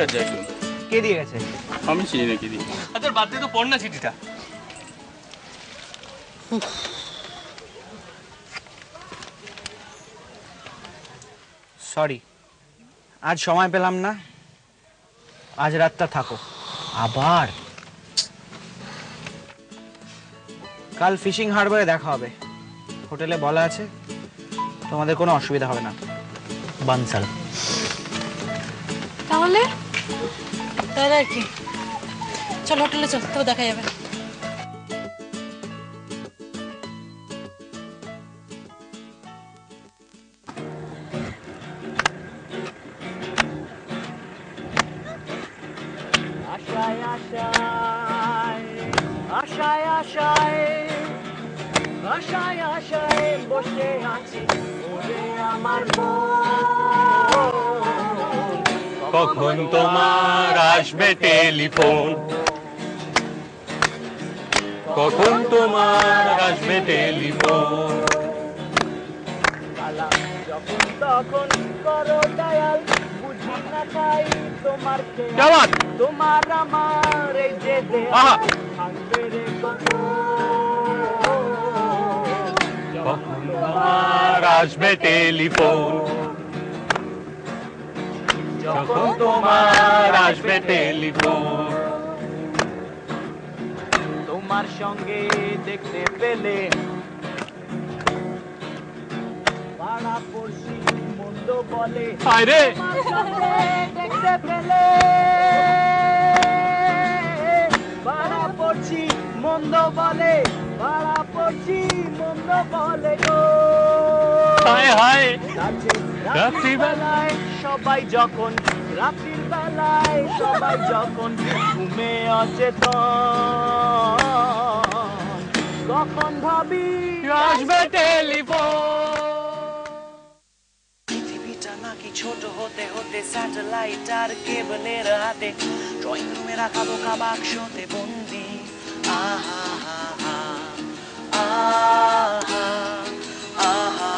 আর যাইতুম। কে দিয়ে গেছে? আমি চিনি না কে দিয়ে। তোর বাদ দিয়ে তো পড় না চিঠিটা। সরি, আজ সময় পেলাম না, আজ রাতটা থাকো। আবার কাল ফিশিং হারবারে দেখা হবে, হোটেলে বলা আছে, তোমাদের কোনো অসুবিধা হবে না। বানসাল। তাহলে তাহলে আর কি, চল হোটেলে চল, তো দেখা যাবে। আশায় আশায় আশায় আশায় আশায় আশায় বসে আছি ওরে আমার কখন তোমার আসবে টেলিফোন, কখন তোমার আসবে টেলিফোন। যখন তখন করো দয়াল, বুঝি না তাই তোমার কেমন তোমার আমার এই যে থাকবে রে কখন তোমার আসবে টেলিফোন, যখন তোমার আসবে টেলিফোন। তোমার সঙ্গে দেখতে পেলে পাড়া পড়শি মন্দ বলে, আরে দেখতে পেলে পাড়া পড়ছি মন্দ বলে, পাড়া পড়ছি মন্দ বলে গো। হায় হায় রাত্রিবেলায় সবাই যখন, রাত্রির বেলায় সবাই যখন ঘুমে অচেতন, কখন ভাবি আসবে টেলিফোন। পৃথিবীটা নাকি ছোট হতে হতে স্যাটেলাইট আর কেবলের হাতে, ড্রয়িং রুমে রাখা বোকা বাক্সতে বন্দি। আহা আহা আহা আহা,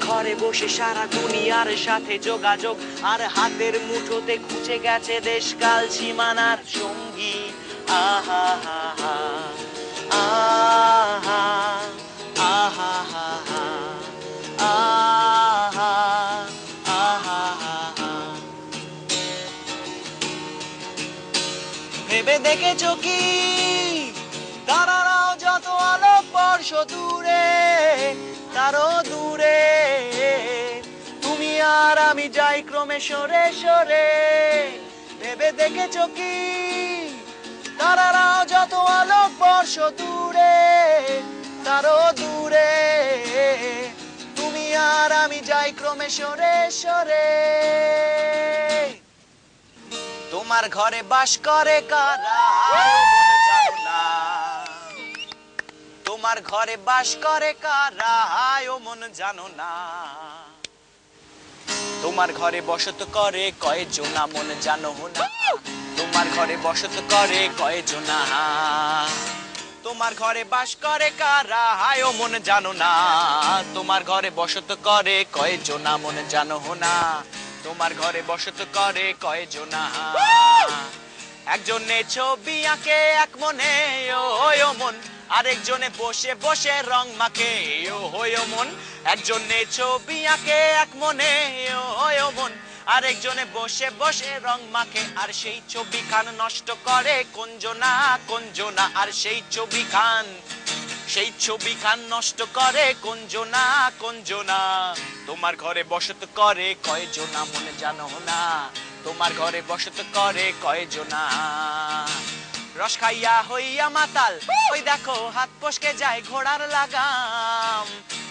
ঘরে বসে সারা দুনিয়ার সাথে যোগাযোগ, আর হাতের মুঠোতে খুঁজে গেছে দেশকাল সীমানার সঙ্গী। আহা আহা আহা আহা আহা আহা আহা। ভেবে দেখেছো কি তারারাও যত আলোক বর্ষ দূরে, তারও দূরে তুমি আর আমি যাই ক্রমে সরে সরে। ভেবে দেখেছো কি তারারাও যত আলোক বর্ষ দূরে, তারও দূরে তুমি আর আমি যাই ক্রমে সরে সরে। তোমার ঘরে বাস করে কারা জানো না, তোমার ঘরে বাস করে কারা ও মন জানো না। তোমার ঘরে বসত করে কয়জনা মন জানো না, তোমার ঘরে বসত করে কয়জনা। তোমার ঘরে বাস করে কারা ও মন জানো না, তোমার ঘরে বসত করে কয়জনা মন জানো না, তোমার ঘরে বসত করে কয়জনা। একজনে ছবি আঁকে এক মনে ও মন, আরেকজনে বসে বসে রং মাখে ও মন। একজনে ছবি আঁকে এক মনে ও মন, আরেকজনে বসে বসে রং মাখে, আর সেই ছবি খান নষ্ট করে কোনজনা কোনজনা, আর সেই ছবি খান নষ্ট করে কোনজনা কোনজনা। তোমার ঘরে বসত করে কয়জনা মনে জানো না, তোমার ঘরে বসত করে কয়জনা। রস খাইয়া হইয়া মাতাল, ওই দেখো হাত ফসকে যায় ঘোড়ার লাগাম।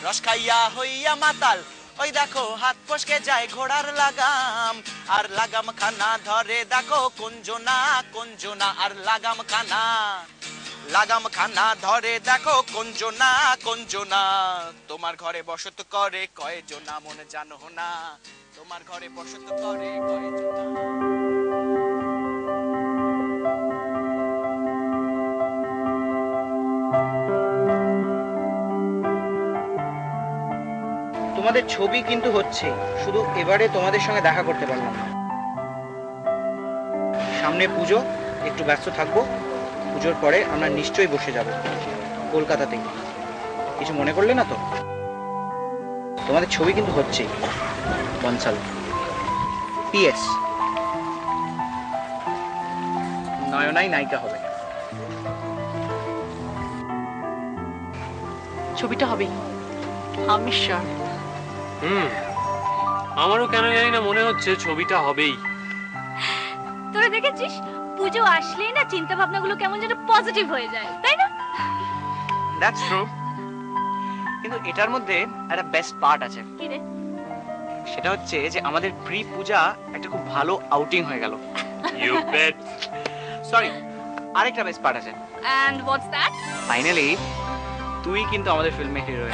রস খাইয়া হইয়া মাতাল, ওই দেখো হাত ফসকে যায় ঘোড়ার লাগাম। আর লাগাম খানা ধরে দেখো কোনজনা কোনজনা, আর লাগাম খানা ধরে দেখো কোনজনা কোনজনা। তোমার ঘরে বসত করে কয়জনা মনে জানো না, তোমার ঘরে বসত করে কয়জনা। তোমাদের ছবি কিন্তু হচ্ছে, শুধু এবারে তোমাদের সঙ্গে দেখা করতে পারলাম না। সামনে পুজো, একটু ব্যস্ত থাকবো। পুজোর পরে আমরা নিশ্চয়ই বসে যাব কলকাতাতেই। কিছু মনে করলে না তো? তোমাদের ছবি কিন্তু হচ্ছেই বনসাল। পিএস, নয়নাই নায়িকা হবে। ছবিটা হবেই, আমি শিওর। আমারও কেন জানি না মনে হচ্ছে ছবিটা হবেই। তোরা দেখেছিস পুজো আসলেই না চিন্তা ভাবনাগুলো কেমন যেন পজিটিভ হয়ে যায়, তাই না? That's true. কিন্তু এটার মধ্যে একটা বেস্ট পার্ট আছে। কি রে? সেটা হচ্ছে যে আমাদের প্রি পূজা একটা খুব ভালো আউটিং হয়ে গেল। You bet. সরি, আরেকটা বেস্ট পার্ট আছে। And what's that? ফাইনালি তুই কিন্তু আমাদের ফিল্মে হিরোইন।